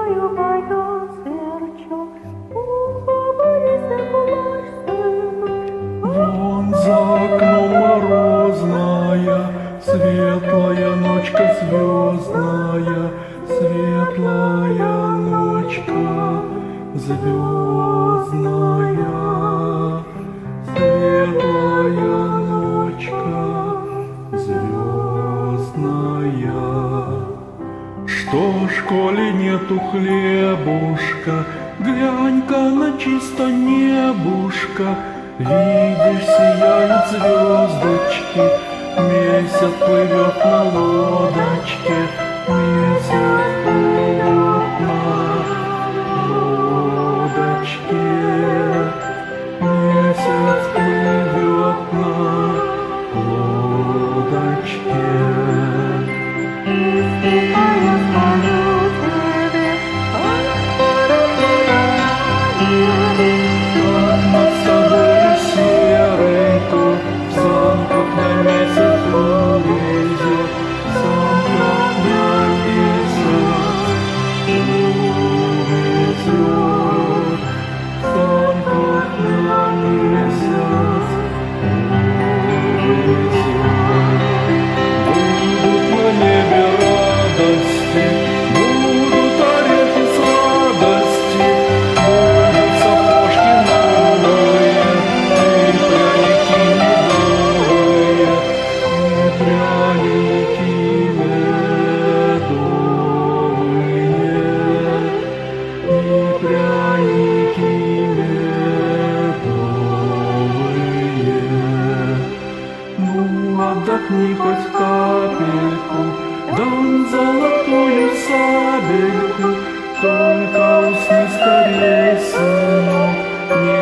тобою поет сверчок, Борисов ваш сынок. Вон за окном морозная, светлая ночка звездная, светлая ночка звездная, светлая ночка звездная. Что ж, коли нету хлебушка, глянь-ка на чисто небушка, видишь, сияют звездочки, месяц плывет на лодочке, месяц плывет на лодочке, месяц плывет на лодочке. Стихая скажу тебе, Как над собой серенько, сам как на месяц увезет, сам как на месяц увезет, сам как на месяц увезет. Будут на небе радости, будут орехи с радости, будут сапожки новые, и пряники медовые, и пряники медовые, и пряники медовые. Ну, отдохни хоть капельку, дам золотую сабельку, только усни скорей, сынок, не